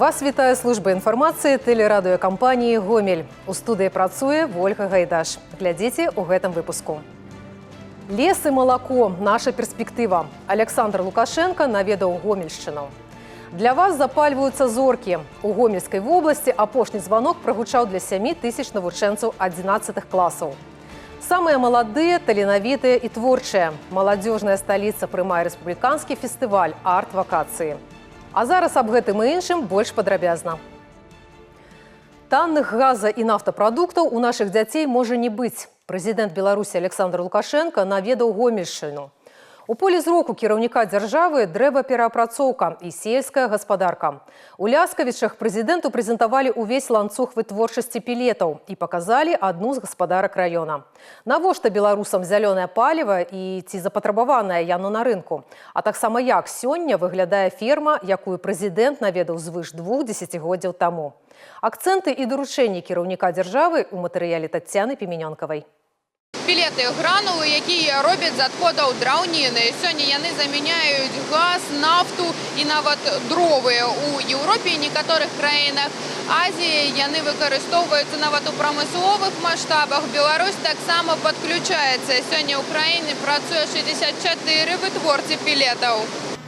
Вас вітае служба інфармацыі тэлерадыёкампаніі «Гомель». У студыі працуе Вольга Гайдаш. Глядзіце ў гэтым выпуску. Лес і малако – наша перспектыва. Александр Лукашенко наведаў Гомельшчыну. Для вас запальваюцца зоркі. У Гомельскай вобласці апошні званок прагучаў для 7 тысяч навучэнцаў 11 класаў. Самыя маладыя, таленавітыя і творчыя. Маладзёжная сталіца прымае рэспубліканскі фестываль арт-вакацыі. А зараз аб гэтым і іншым больш падрабязна. Танных газа і нафтапрадуктаў у нашых дзяцей можа не быць. Прэзідэнт Беларусі Александр Лукашенко наведаў Гомельшчыну. У полі зроку кіраўніка дзяржавы дрэваперапрацоўка і сельская гаспадарка. У Ляскавічах прэзідэнту прэзентавалі ўвесь ланцуг вытворчасці пелетаў і паказалі адну з гаспадарак раёна. Навошта беларусам зялёнае паліва і ці запатрабаванае яно на рынку? А таксама як сёння выглядае ферма, якую прэзідэнт наведаў звыш 2 дзесяцігоддзяў таму. Акцэнты і даручэнні кіраўніка дзяржавы ў матэрыяле Таццяны Пеменёнкавай. Пелеты гранулы, якія робяць з адходаў драўніны. Сёння яны замяняюць газ, нафту і нават дровы. У Еўропе і некаторых краінах Азіі яны выкарыстоўваюцца нават у прамысловых маштабах. Беларусь таксама падключаецца. Сёння ў краіне працуе 64 вытворцы пелетаў.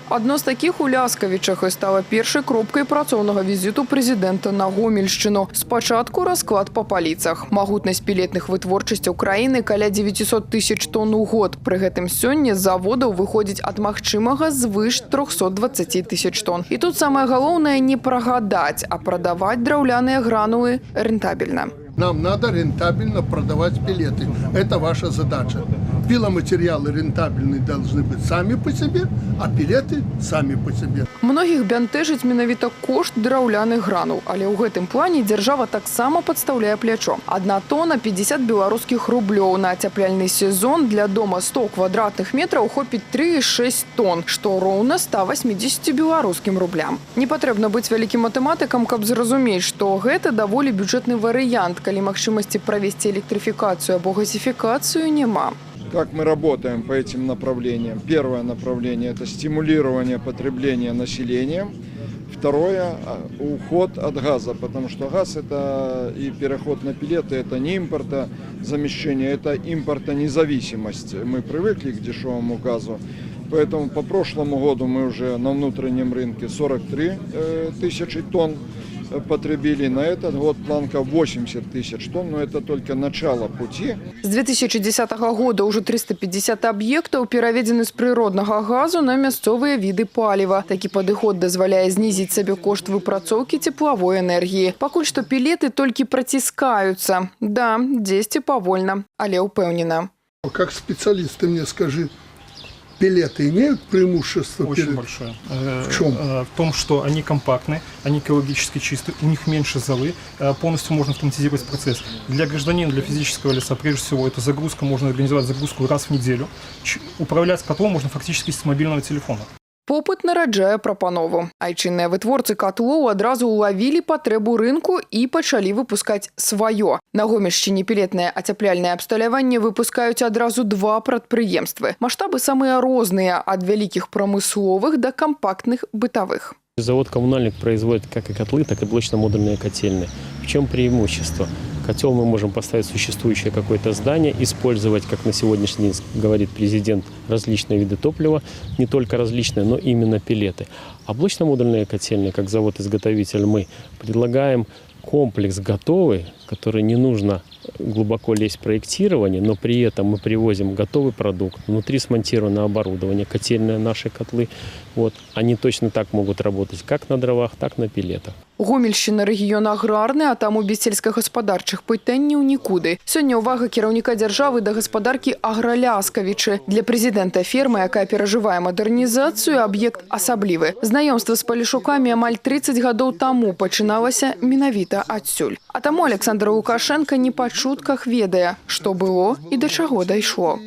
Адно з такіх у Ляскавічах і стала першай кропкай працоўнага візіту прэзідэнта на Гомельшчыну. Спачатку расклад па паліцах. Магутнасць пелетных вытворчасцяў краіны каля 900 тысяч тонн у год. Пры гэтым сёння з заводаў выходзіць ад магчымага звыш 320 тысяч тонн. І тут самае галоўнае не прагадаць, а прадаваць драўляныя гранулы рэнтабельна. Нам надо рентабельно продавать пелеты. Это ваша задача. Пиломатериалы рентабельные должны быть сами по себе, а пелеты сами по себе. Многіх бянтэжыць менавіта кошт драўляных гранул, але ў гэтым плане дзяржава таксама падстаўляе плячо. 1 тонна 50 беларускіх рублёў. На ацяпляльны сезон для дома 100 квадратных метраў хопіць 3,6 тонн, што роўна 180 беларускім рублям. Не патрэбна быць вялікім матэматыкам, каб зразумець, што гэта даволі бюджэтны варыянт, калі магчымасці правесці электрыфікацыю або газификацию няма. Как мы работаем по этим направлениям? Первое направление – это стимулирование потребления населением. Второе – уход от газа, потому что газ – это и переход на пелеты, это не импортозамещение, это импортонезависимость. Мы привыкли к дешевому газу, поэтому по прошлому году мы уже на внутреннем рынке 43 тысячи тонн потребили. На этот год планка 80 тысяч тонн, но это только начало пути. С 2010 года уже 350 объектов пераведены з прыроднага газу на мясцовыя віды паліва. Такі падыход дазваляе знізіць сабе кошт выпрацоўкі цеплавой энергіі. Пакуль што пелеты толькі праціскаюцца. Да, дзесьці павольна, але ўпэўнена. Как специалист, ты мне скажи, пелеты имеют преимущество? Очень большое. В чем? В том, что они компактны, они экологически чисты, у них меньше золы, полностью можно автоматизировать процесс. Для гражданина, для физического лица, прежде всего, эта загрузка, можно организовать загрузку раз в неделю. Управлять котлом можно фактически с мобильного телефона. Попыт нараджае прапанову. Айчынныя вытворцы котлоў адразу улавілі патрэбу рынку і пачалі выпускаць сваё. На Гомельшчыне пелетнае ацяпляльнае абсталяванне выпускаюць адразу 2 прадпрыемствы. Маштабы самыя розныя, ад вялікіх прамысловых да кампактных бытавых. Завод «Коммунальник» производит как и котлы, так и блочно-модульные котельные. В чем преимущество? Котел мы можем поставить в существующее какое-то здание, использовать, как на сегодняшний день говорит президент, различные виды топлива, не только различные, но именно пелеты. А блочно-модульные котельные, как завод-изготовитель, мы предлагаем комплекс готовый, который не нужно глубоко лезть в проектирование, но при этом мы привозим готовый продукт, внутри смонтировано оборудование, котельные наши котлы. Вот. Они точно так могут работать как на дровах, так и на пелетах. Гомельшчына рэгіён аграрны, а таму без сельскагаспадарчых пытанняў нікуды. Сёння ўвага кіраўніка дзяржавы да гаспадаркі Аграляскавічы. Для прэзідэнта фермы, якая перажывае мадэрнізацыю, аб'ект асаблівы. Знаёмства з палішукамі амаль 30 гадоў таму пачыналася менавіта адсюль. А таму Александр Лукашенко не па чутках ведае, што было і да чаго дайшло.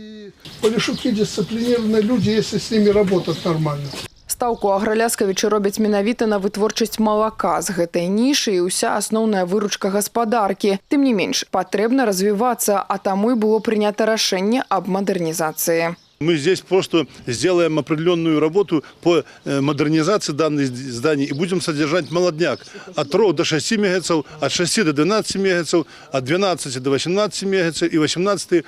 Полишуки дисциплинированные люди, если с ними работать нормально. Стаўку Аграляскавічы робяць менавіта на вытворчасць малака. З гэтай нішы і ўся асноўная выручка гаспадаркі. Тым не менш, патрэбна развівацца, а таму і было прынята рашэнне аб мадэрнізацыі. Мы здесь просто сделаем определенную работу по модернизации данных зданий и будем содержать молодняк от 3 до 6 мегацев, от 6 до 12 мегацев, от 12 до 18 мегацев и 18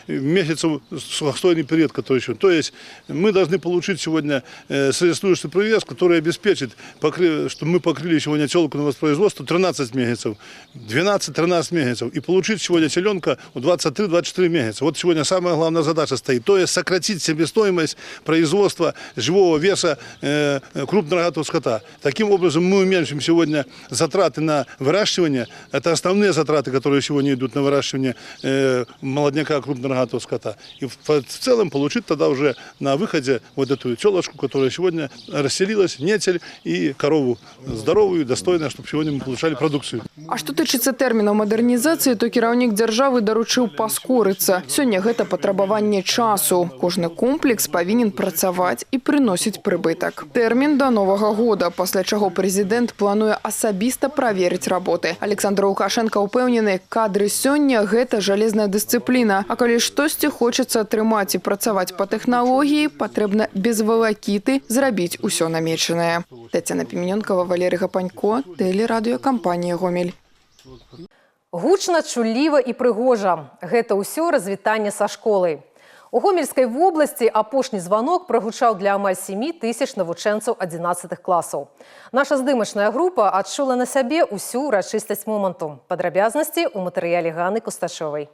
месяцев сухостойный период, который еще. То есть мы должны получить сегодня средствующий привес, который обеспечит, что мы покрыли сегодня теленку на воспроизводство 13 мегацев, 12-13 мегацев и получить сегодня теленка 23-24 мегацев. Вот сегодня самая главная задача стоит. То есть сократить себестоимость производства живого веса крупнорогатого скота. Таким образом мы уменьшим сегодня затраты на выращивание. Это основные затраты, которые сегодня идут на выращивание молодняка крупнорогатого скота. И в целом получить тогда уже на выходе вот эту телочку, которая сегодня расселилась, нетель и корову здоровую, достойную, чтобы сегодня мы получали продукцию. А што тычыцца тэрмінаў мадэрнізацыі, то кіраўнік дзяржавы даручыў паскорыцца. Сёння гэта патрабаванне часу. Кожны комплекс павінен працаваць і прыносіць прыбытак. Тэрмін да новага года, пасля чаго прэзідэнт плануе асабіста праверыць работы. Александр Лукашенко ўпэўнены, кадры сёння – гэта жалезная дысцыпліна. А калі штосьці хочацца атрымаць і працаваць па тэхналогіі, патрэбна без валакіты зрабіць усё намечанае. Тацяна Піменёнкова, Валерий Гапанько, тэлерадыёкампанія «Гомель». Гучна, чулліва і прыгожа. Гэта ўсё развітанне са школай. У Гомельскай вобласці апошні званок прагучаў для амаль 7 тысяч навучэнцаў 11 класаў. Наша здымачная група адчула на сябе ўсю урачыстасць моманту. Падрабязнасці ў матэрыяле Ганны Кусташовай.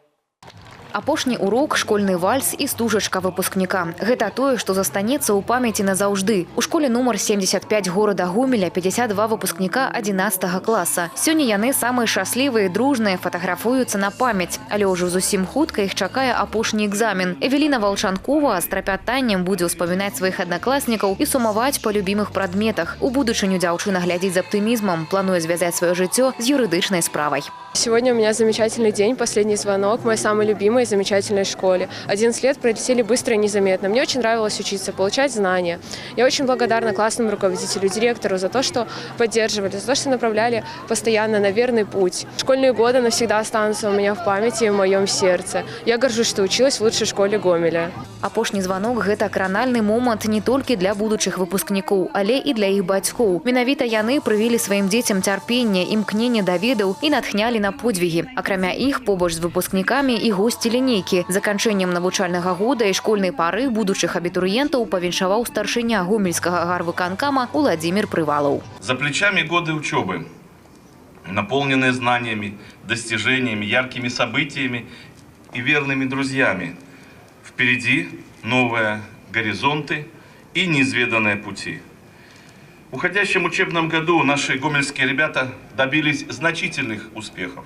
Апошні урок, школьны вальс і стужачка выпускніка. Гэта тое, што застанецца ў памяці назаўжды. У школе нумар 75 горада Гомеля 52 выпускніка 11 класа. Сёння яны самыя шчаслівыя і дружныя, фатаграфуюцца на памяць. Але ўжо зусім хутка іх чакае апошні экзамен. Эвеліна Валчанкова з трапятаннем будзе ўспамінаць сваіх аднакласнікаў і сумаваць па любімых прадметах. У будучыню дзяўчына глядзіць з аптымізмам, плануе звязаць сваё жыццё з юрыдычнай справай. Сегодня у меня замечательный день, последний звонок, мой самый любимый, замечательной школе. 11 лет пролетели быстро и незаметно. Мне очень нравилось учиться, получать знания. Я очень благодарна классному руководителю, директору за то, что поддерживали, за то, что направляли постоянно на верный путь. Школьные годы навсегда останутся у меня в памяти и в моем сердце. Я горжусь, что училась в лучшей школе Гомеля. Апошні звонок – гэта кранальны момант не толькі для будучых выпускнікоў, але і для іх бацькоў. Менавіта яны прывілі сваім дзецям цярпенне, імкненне да ведаў і натхнялі на подвиги. Акрамя іх, побач з выпускнікамі і госці лінейкі. Заканчэннем навучальнага года і школьнай пары будучых абітурыентаў павіншаваў старшыня гомельскага гарвыканкама Владимир Прывалаў. За плечами годы учебы, наполненные знаниями, достижениями, яркими событиями и верными друзьями. Впереди новые горизонты и неизведанные пути. В уходящем учебном году наши гомельские ребята добились значительных успехов.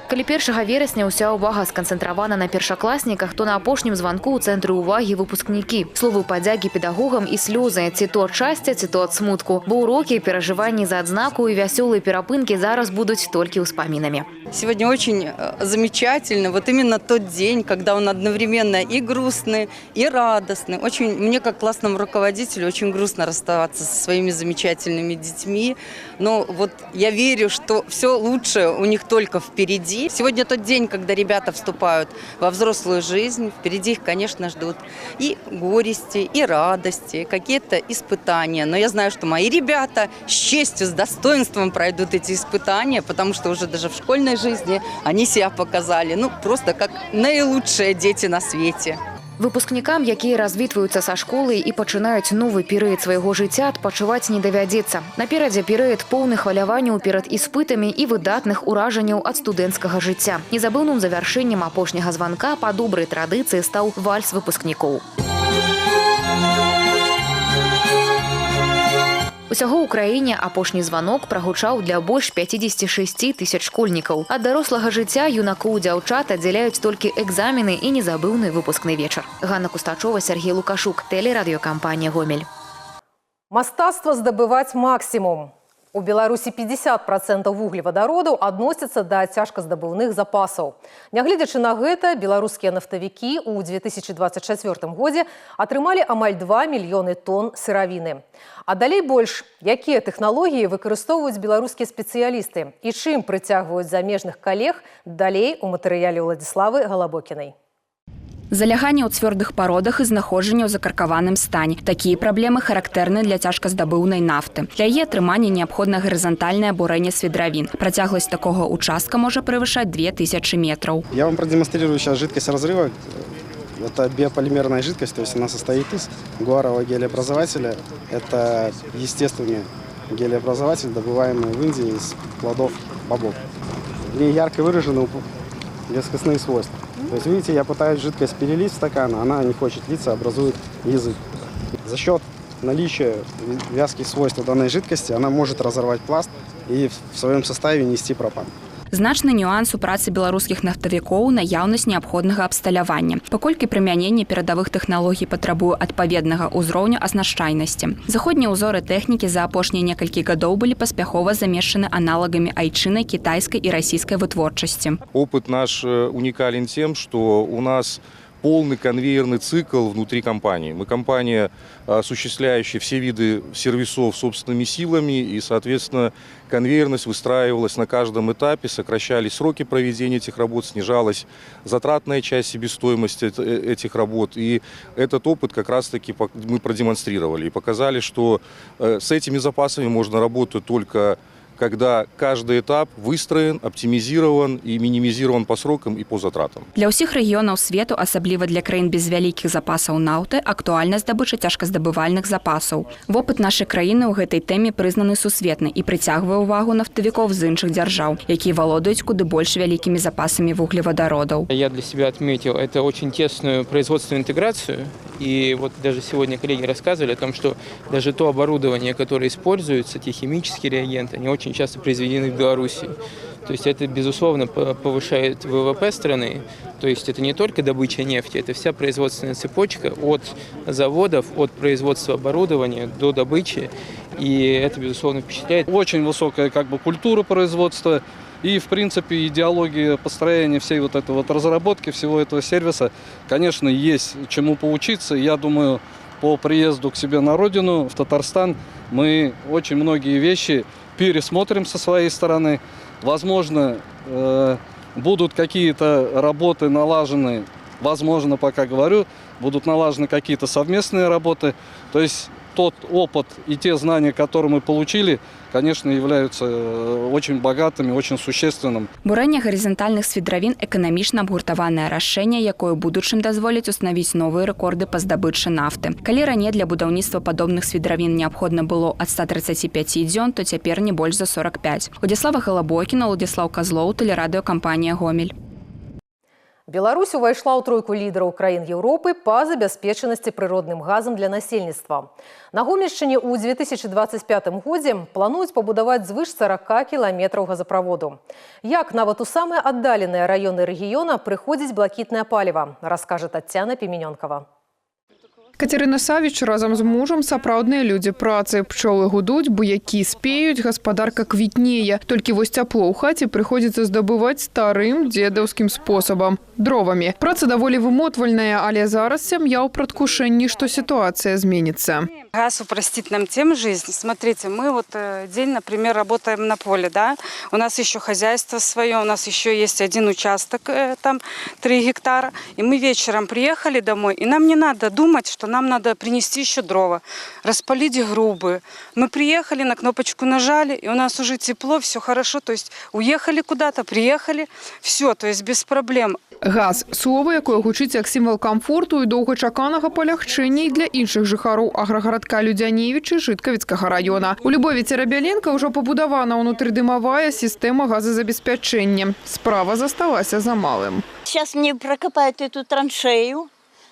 Калі 1 верасня ўся ўвага сканцэнтравана на першакласніках, то на апошнім званку ў цэнтры ўвагі выпускнікі. Словы падзякі педагогам і слёзы, ці то ад шчасця, ці то ад смутку. Бо урокі, перажыванні за адзнаку і вясёлыя перапынкі зараз будуць толькі ўспамінамі. Сегодня очень замечательно, вот именно тот день, когда он одновременно и грустный, и радостный. Мне как классному руководителю очень грустно расставаться со своими замечательными детьми. Но вот я верю, что все лучшее у них только впереди. Сегодня тот день, когда ребята вступают во взрослую жизнь. Впереди их, конечно, ждут и горести, и радости, какие-то испытания. Но я знаю, что мои ребята с честью, с достоинством пройдут эти испытания, потому что уже даже в школьной жизни они себя показали. Просто как наилучшие дети на свете. Выпускнікам, якія развітваюцца са школай і пачынаюць новы перыяд свайго жыцця, адпачываць не давядзецца. Наперадзе перыяд поўны хваляванняў перад іспытамі і выдатных уражанняў ад студэнцкага жыцця. Незабыўным завяршэннем апошняга званка па добрай традыцыі стаў вальс выпускнікоў. Усяго ў краіне апошні званок прагучаў для больш 56 тысяч школьнікаў. Ад дарослага жыцця юнакоў дзяўчат аддзяляюць толькі экзамены і незабыўны выпускны вечар. Ганна Кустачова, Сергей Лукашук, тэлерадыёкампанія «Гомель». Мастацтва здабываць максімум. У Беларусі 50% вуглевадародаў адносяцца да цяжказдабыўных запасаў. Нягледзячы на гэта, беларускія нафтавікі ў 2024 годзе атрымалі амаль 2 мільёны тонн сыравіны. А далей больш, якія тэхналогіі выкарыстоўваюць беларускія спецыялісты і чым прыцягваюць замежных калег, далей у матэрыяле Владзіславы Галабокінай. Заляганне ў цвёрдых пародах і знаходжанне ў закаркаваным стане. Такія праблемы характэрны для цяжказдабыўнай нафты. Для яе атрымання неабходна гарызантальнае бурэнне свідравін. Працягласць такога участка можа превышаць 2000 метров. Я вам продемонстрирую сейчас жидкость разрыва. Это биополимерная жидкость, то есть она состоит из гуарового гелеобразователя. Это естественный гелеобразователь, добываемый в Индии из плодов бобов. В ней ярко выражены вескостные свойства. То есть, видите, я пытаюсь жидкость перелить в стакан, она не хочет литься, образует язык. За счет наличия вязких свойств данной жидкости она может разорвать пласт и в своем составе нести пропан. Значны нюанс у працы беларускіх нафтавікоў – наяўнасць неабходнага абсталявання, паколькі прымяненне перадавых тэхналогій патрабуе адпаведнага ўзроўню аснашчайнасці. Заходнія ўзоры тэхнікі за апошнія некалькі гадоў былі паспяхова замешчаны аналагамі айчыннай, кітайскай і расійскай вытворчасці. Опыт наш уникален тем, что у нас полный конвейерный цикл внутри компании. Мы компания, осуществляющая все виды сервисов собственными силами, и, соответственно, конвейерность выстраивалась на каждом этапе, сокращались сроки проведения этих работ, снижалась затратная часть себестоимости этих работ. И этот опыт как раз-таки мы продемонстрировали и показали, что с этими запасами можно работать только когда каждый этап выстроен, оптимизирован и минимизирован по срокам и по затратам. Для ўсіх рэгіёнаў свету, асабліва для краін без вялікіх запасаў нафты, актуальна здабыча цяжказдабывальных запасаў. Вопыт нашай краіны ў гэтай тэме прызнаны сусветны і прыцягвае ўвагу нафтавікоў з іншых дзяржаў, якія валодаюць куды больш вялікімі запасамі вуглеводородаў. Я для себя отметил это очень тесную производственную интеграцию. И вот даже сегодня коллеги рассказывали о том, что даже то оборудование, которое используется, те химические реагенты, они очень часто произведены в Беларуси. То есть это, безусловно, повышает ВВП страны. То есть это не только добыча нефти, это вся производственная цепочка от заводов, от производства оборудования до добычи. И это, безусловно, впечатляет. Очень высокая культура производства. И, в принципе, идеология построения всей вот этой вот разработки, всего этого сервиса, конечно, есть чему поучиться. Я думаю, по приезду к себе на родину, в Татарстан, мы очень многие вещи пересмотрим со своей стороны. Возможно, будут какие-то работы налажены, возможно, пока говорю, будут налажены какие-то совместные работы. То есть тот опыт и те знания, которые мы получили, конечно, являются очень богатыми, очень существенным. Бурэнне гарызантальных свідравін – эканамічна абгуртаванае рашэнне, якое ў будучым дазволіць установіць новыя рэкорды па здабычы нафты. Калі раней для будаўніцтва падобных свідравін неабходна было ад 135 дзён, то цяпер не больш за 45. Владислава Галабокіна, Владислав Козлоў, тэлерадыёкампанія «Гомель». Беларусь увайшла ў тройку лідараў краін Еўропы па забяспечанасці прыродным газам для насельніцтва. На Гомельшчыне ў 2025 годзе плануюць пабудаваць звыш 40 кіламетраў газаправоду. Як нават у самыя аддаленыя раёны рэгіёна прыходзіць блакітнае паліва, раскажа Таццяна Піменёнкава. Катерина Савіч разом з мужем сапраўдныя людзі працы. Пчолы гудуць, буякі спеюць, гаспадарка квітнее. Толькі вось цяпло ў хаце прыходзіцца здабываць старым дзедаўскім спосабам – дровамі. Праца даволі вымотвальная, але зараз сям'я ў прадкушэнні, што сітуацыя зменіцца. Газ упростит нам тем жизнь. Смотрите, мы вот день, например, работаем на поле, да? У нас еще хозяйство свое, у нас еще есть один участок, там 3 гектара. И мы вечером приехали домой, и нам не надо думать, что нам надо принести еще дрова, распалить грубы. Мы приехали, на кнопочку нажали, и у нас уже тепло, все хорошо. То есть уехали куда-то, приехали, все, то есть без проблем. Газ – слово, якое гучыць як сімвал камфорту і доўгачаканага палягчэння і для іншых жыхароў аграгарадка Людзяневіч і Жыткавіцкага раёна. У Любові Церабяленка ўжо пабудавана ўнутрыдымавая сістэма газазабеспячэння. Справа засталася за малым. Сейчас мне прокопают эту траншею,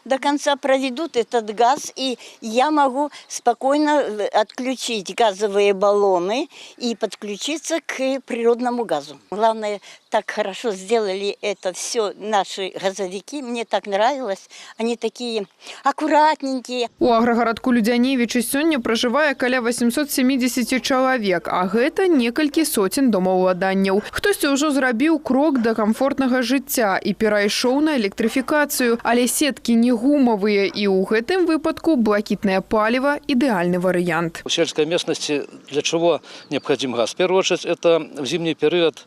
до конца проведут этот газ, и я могу спокойно отключить газовые баллоны и подключиться к природному газу. Главное, так хорошо сделали это все наши газовики. Мне так нравилось. Они такие аккуратненькие. У аграгарадку Людзяневічы сёння пражывае каля 870 чалавек, а гэта некалькі соцень домаўладанняў. Хтосьці ўжо зрабіў крок да камфортнага жыцця і перайшоў на электрыфікацыю, але сеткі не гумовые, и у гэтым выпадку блакитное палево – идеальный вариант. В сельской местности для чего необходим газ? В первую очередь, это в зимний период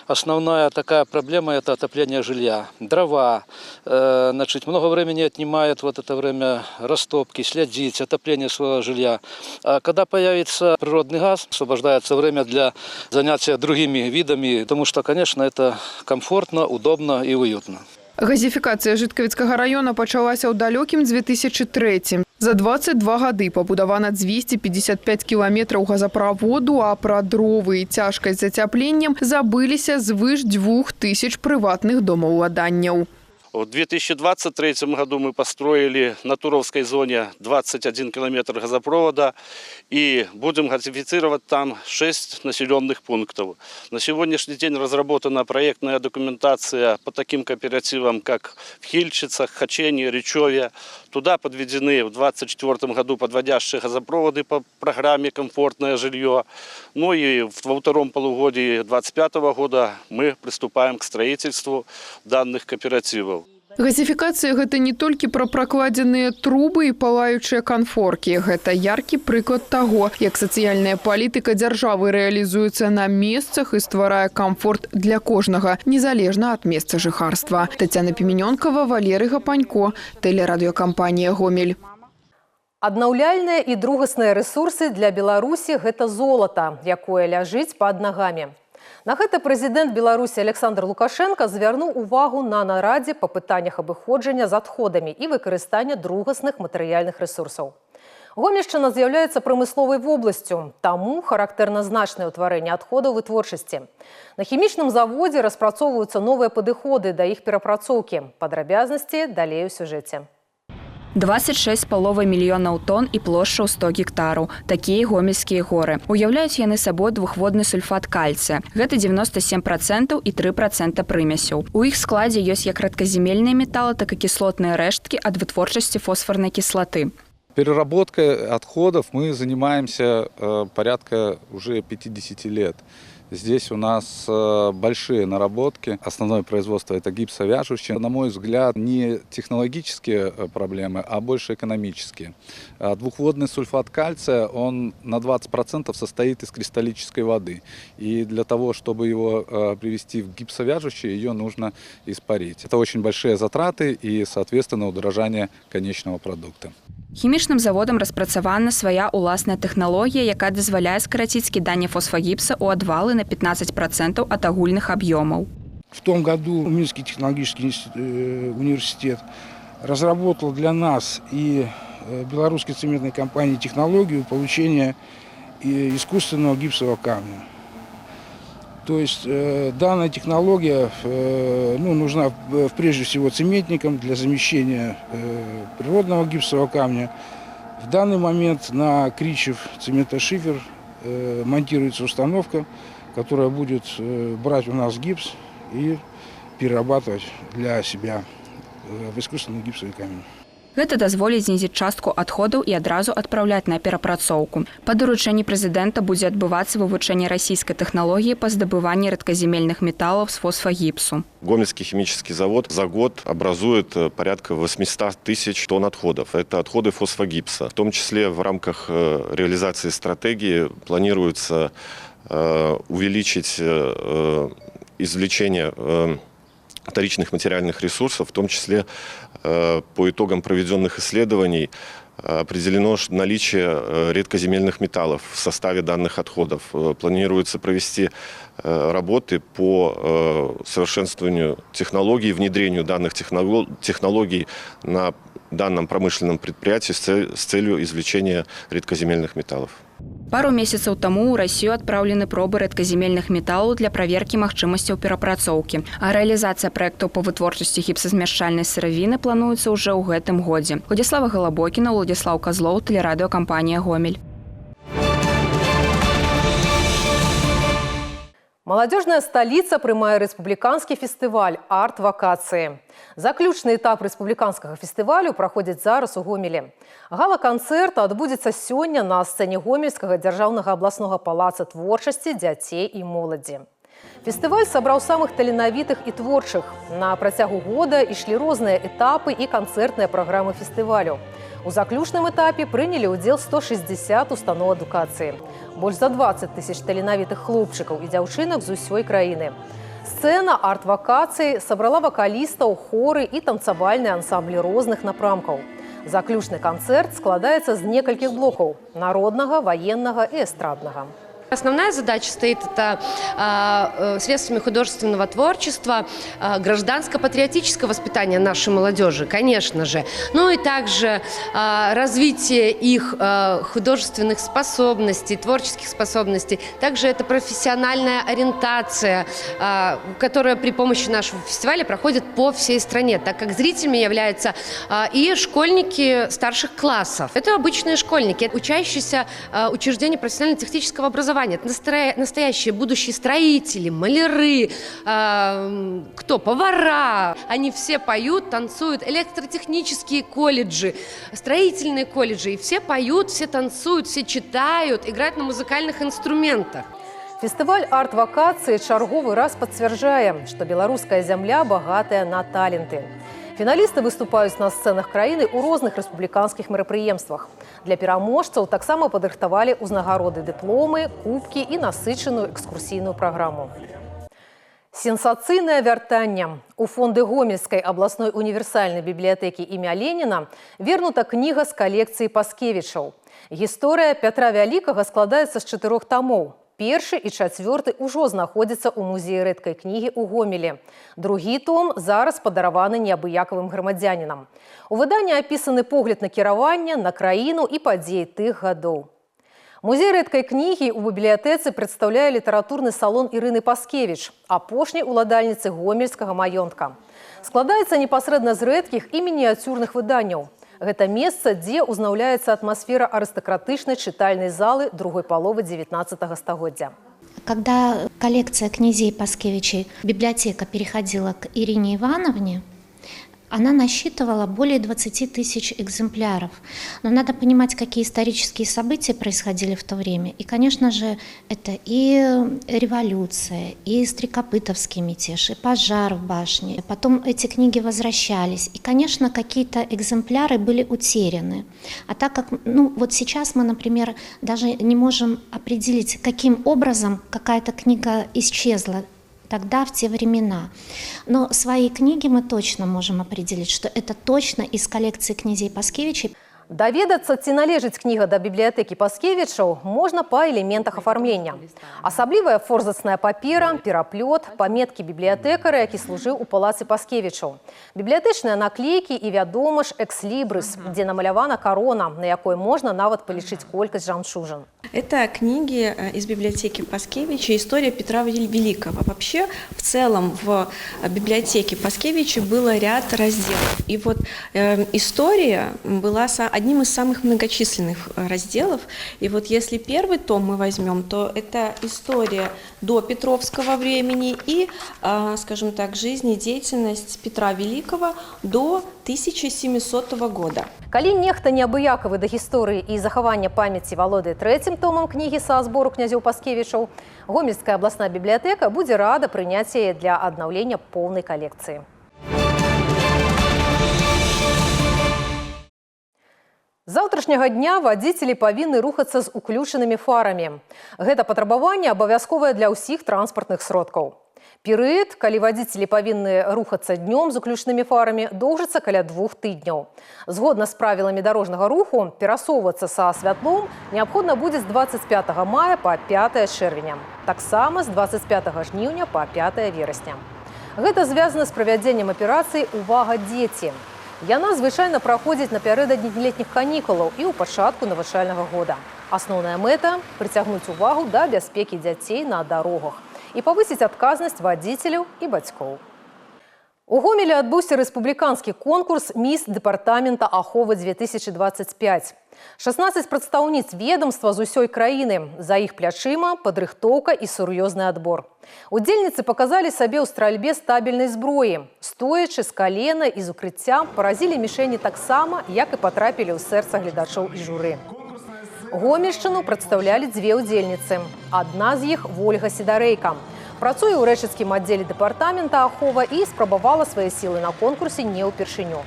основная основная такая проблема – это отопление жилья. Дрова, значит, много времени отнимает вот это время растопки, следить, отопление своего жилья. А когда появится природный газ, освобождается время для занятия другими видами, потому что, конечно, это комфортно, удобно и уютно. Газифікацыя Жыткавіцкага района пачалася ў далёкім 2003. За 22 гады пабудавана 255 кіламетраў газаправоду, а пра дровы і цяжкасць з ацяпленнем забыліся звыш 2000 прыватных домаўладанняў. В 2023 году мы построили на Туровской зоне 21 километр газопровода и будем газифицировать там 6 населенных пунктов. На сегодняшний день разработана проектная документация по таким кооперативам, как в Хильчицах, Хачене, Речеве. Туда подведены в 2024 году подводящие газопроводы по программе «Комфортное жилье». Ну и во втором полугодии 2025 года мы приступаем к строительству данных кооперативов. Газифікацыя – гэта не толькі пра пракладзеныя трубы і палаючыя канфоркі. Гэта яркі прыклад таго, як сацыяльная палітыка дзяржавы рэалізуецца на месцах і стварае камфорт для кожнага, незалежна ад месца жыхарства. Тацяна Піменёнкава, Валерый Гапанько, тэлерадыёкампанія «Гомель». Аднаўляльныя і другасныя рэсурсы для Беларусі – гэта золата, якое ляжыць пад нагамі. На гэта прэзідэнт Беларусі Александр Лукашенко звярнуў увагу на нарадзе па пытаннях абыходжання з адходамі і выкарыстання другасных матэрыяльных рэсурсаў. Гомельшчына з'яўляецца прамысловай вобласцю, таму характэрна значнае ўтварэнне адходаў вытворчасці. На хімічным заводзе распрацоўваюцца новыя падыходы да іх перапрацоўкі. Падрабязнасці далей у сюжэце. 26,5 мільёнаў тонн і плошча ў 100 гектараў. Такія гомельскія горы. Уяўляюць яны сабой двухводны сульфат кальцыя. Гэта 97% і 3% прымесяў. У іх складзе ёсць як рэдказемельныя металы, так і кіслотныя рэшткі ад вытворчасці фосфорнай кіслаты. Переработкой отходов мы занимаемся порядка уже 50 лет. Здесь у нас большие наработки. Основное производство – это гипсовяжущие. На мой взгляд, не технологические проблемы, а больше экономические. Двухводный сульфат кальция, он на 20% состоит из кристаллической воды. И для того, чтобы его привести в гипсовяжущие, ее нужно испарить. Это очень большие затраты и, соответственно, удорожание конечного продукта. Хімічным заводам распрацавана свая ўласная тэхналогія, якая дазваляе скараціць скіданне фосфагіпса ў адвалы на 15% ад агульных аб'ёмаў. В том году Минский технологический университет разработал для нас и белорусской цементной компании технологию получения искусственного гипсового камня. То есть данная технология нужна прежде всего цементникам для замещения природного гипсового камня. В данный момент на Кричев цементошифер монтируется установка, которая будет брать у нас гипс и перерабатывать для себя в искусственный гипсовый камень. Гэта дазволіць знізіць частку адходаў і адразу адпраўляць на перапрацоўку. Па даручэнні прэзідэнта будзе адбывацца вывучэнне расійскай тэхналогіі па здабыванні рэдказемельных металлов с фосфогипсу. Гомельский химический завод за год образует порядка 800 тысяч тонн отходов. Это отходы фосфогипса. В том числе в рамках реализации стратегии планируется увеличить извлечение вторичных материальных ресурсов, в том числе по итогам проведенных исследований определено наличие редкоземельных металлов в составе данных отходов. Планируется провести работы по совершенствованию технологий, внедрению данных технологий на данном промышленном предприятии с целью извлечения редкоземельных металлов. Пару месяцаў таму ў Расію адпраўлены пробы рэдказемельных металаў для праверкі магчымасцяў перапрацоўкі. А рэалізацыя праектаў па вытворчасці гіпсазмяшчальнай сыравіны плануецца ўжо ў гэтым годзе. Владислава Галабокіна, Владислав Козлов, тэлерадыёкампанія «Гомель». Молодежная столица прымае рэспубліканскі фестываль «Арт-вакацыі». Заключны этап рэспубліканскага фестывалю праходзіць зараз у Гомелі. Гала-канцэрт адбудзецца сёння на сцэне Гомельскага дзяржаўнага абласнога палаца творчасці дзяцей і моладзі. Фестываль сабраў самых таленавітых і творчых. На працягу года ішлі розныя этапы і канцэртныя праграмы фестывалю. У заключным этапе прынялі ўдзел 160 устаноў адукацыі. Больш за 20 тысяч таленавітых хлопчыкаў і дзяўчынак з усёй краіны. Сцена арт-вакацый собрала вокалістаў, хоры і танцавальныя ансамблі розных напрамкаў. Заключны канцэрт складаецца з некалькіх блокаў – народнага, военнага і эстраднага. Основная задача стоит это средствами художественного творчества, гражданско-патриотического воспитания нашей молодежи, конечно же. Ну и также развитие их художественных способностей, творческих способностей. Также это профессиональная ориентация, которая при помощи нашего фестиваля проходит по всей стране, так как зрителями являются и школьники старших классов. Это обычные школьники, учащиеся учреждений профессионально-технического образования. Это настоящие будущие строители, маляры, повара. Они все поют, танцуют. Электротехнические колледжи, строительные колледжи. И все поют, все танцуют, все читают, играют на музыкальных инструментах. Фестываль арт-вакацыі чарговы раз пацвярджае, што беларуская зямля багатая на таленты. Фіналісты выступаюць на сцэнах краіны ў розных рэспубліканскіх мерапрыемствах. Для пераможцаў таксама падрыхтавалі ўзнагароды дыпломы, кубкі і насычаную экскурсійную праграму. Сенсацыйнае вяртанне. У фонды Гомельскай абласной універсальнай бібліятэкі імя Леніна вернута кніга з калекцыі Паскевічаў. Гісторыя Пятра Вялікага складаецца з 4 тамоў. Першы і чацвёрты ўжо знаходзяцца ў музеі рэдкай кнігі ў Гомелі. Другі том зараз падараваны неабыякавым грамадзянінам. У выданні апісаны погляд на кіраванне, на краіну і падзеі тых гадоў. Музей рэдкай кнігі ў бібліятэцы прадстаўляе літаратурны салон Ірыны Паскевіч, апошняй уладальніцы гомельскага маёнтка. Складаецца непасрэдна з рэдкіх і мініяцюрных выданняў. Гэта месца, дзе узнаўляецца атмасфера арыстакратычнай чытальнай залы другой паловы 19 стагоддзя. Когда коллекция князей Паскевичей, библиотека переходила к Ирине Ивановне, она насчитывала более 20 тысяч экземпляров. Но надо понимать, какие исторические события происходили в то время. И, конечно же, это и революция, и Стрекопытовский мятеж, и пожар в башне. Потом эти книги возвращались. И, конечно, какие-то экземпляры были утеряны. А так как вот сейчас мы, например, даже не можем определить, каким образом какая-то книга исчезла тогда, в те времена. Но свои книги мы точно можем определить, что это точно из коллекции князей Паскевичей. Даведацца, ці належыць кніга да бібліятэкі Паскевічаў, можна па элементах афармлення. Асаблівая форзацная папера, пераплёт, паметкі бібліятэкара, які служыў у палацы Паскевічаў. Бібліятэчныя наклейкі і, вядома ж, экслібрыс, дзе намалявана карона, на якой можна нават палічыць колькасць жамчужин. Это книги из библиотеки Паскевича «История Петра Великого». Вообще, в целом, в библиотеке Паскевича было ряд разделов. И вот история была одним из самых многочисленных разделов. И вот если первый том мы возьмем, то это история до Петровского времени и, скажем так, жизнь и деятельность Петра Великого до 1700 года. Калі нехта неабыякавы да гісторыі і захавання памяці валодае трэцім томам кнігі са збору князёў Паскевічаў, Гомельская абласная бібліятэка будзе рада прыняць яе для аднаўлення поўнай калекцыі. З заўтрашняга дня вадзіцелі павінны рухацца з уключанымі фарамі. Гэта патрабаванне абавязковае для ўсіх транспартных сродкаў. Перыяд, калі вадзіцелі павінны рухацца днём з уключанымі фарамі, доўжыцца каля 2 тыдняў. Згодна з правіламі дарожнага руху, перасоўвацца са святлом неабходна будзе з 25 мая па 5 чэрвеня. Таксама з 25 жніўня па 5 верасня. Гэта звязана з правядзеннем аперацыі «Увага, дзеці». Яна звычайна праходзіць напярэдадні летніх канікулаў і ў пачатку навучальнага года. Асноўная мэта – прыцягнуць увагу да бяспекі дзяцей на дарогах і павысіць адказнасць вадзіцеляў і бацькоў. У Гомелі адбыўся рэспубліканскі конкурс «Міс дэпартамента аховы-2025». 16 прадстаўніц ведомства з усёй краіны. За іх плячыма падрыхтоўка і сур'ёзны адбор. Удзельніцы паказалі сабе ў стральбе стабільнай зброі. Стоячы з калена і з укрыцця паразілі мішэні таксама, як і патрапілі ў сэрца гледачоў і журы. Гомельшчыну прадстаўлялі 2 удзельніцы. Адна з іх – Вольга Сідарэйка. Працуе ў рэчыцкім аддзеле дэпартамента ахова і спрабавала свае сілы на конкурсе не ўпершыню.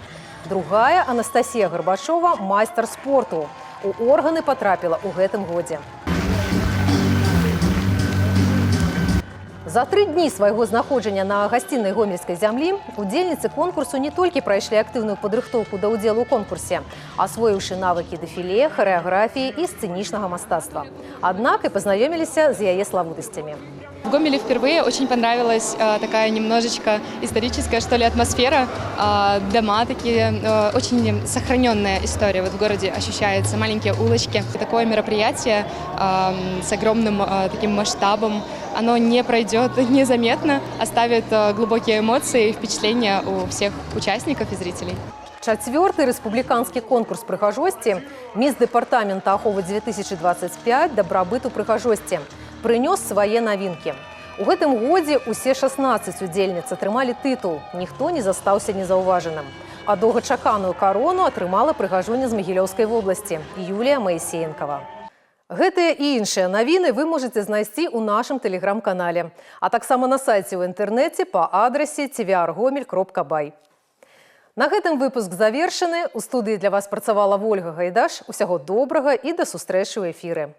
Другая – Анастасія Гарбачова, майстар спорту. У органы потрапіла ў гэтым годзе. За 3 дні свайго знаходжання на гасціннай гомельскай зямлі удзельніцы конкурсу не толькі прайшлі актыўную падрыхтоўку да ўдзелу ў конкурсе, асвоіўшы навыкі дэфіле, харэаграфіі і сцэнічнага мастацтва. Аднак і пазнаёміліся з яе славутасцямі. В Гомеле впервые очень понравилась такая немножечко историческая, что ли, атмосфера. Дома такие, очень сохраненная история вот в городе ощущается, маленькие улочки. Такое мероприятие с огромным таким масштабом, оно не пройдет незаметно, оставит глубокие эмоции и впечатления у всех участников и зрителей. 4-й рэспубліканскі конкурс прыгажосці «Міс дэпартамента аховы 2025 дабрабыту прыгажосці» прынёс свае навінкі. У гэтым годзе усе 16 удзельніц атрымалі тытул, ніхто не застаўся незаўважаным. А доўгачаканую карону атрымала прыгажоня з Магілёўскай вобласці Юлія Маісеенкава. Гэтыя і іншыя навіны вы можаце знайсці ў нашым тэлеграм-канале, а таксама на сайце ў інтэрнэце па адрасе tvrgomel.by. На гэтым выпуск завершаны. У студыі для вас працавала Вольга Гайдаш. Усяго добрага і да сустрэчы ў эфіры.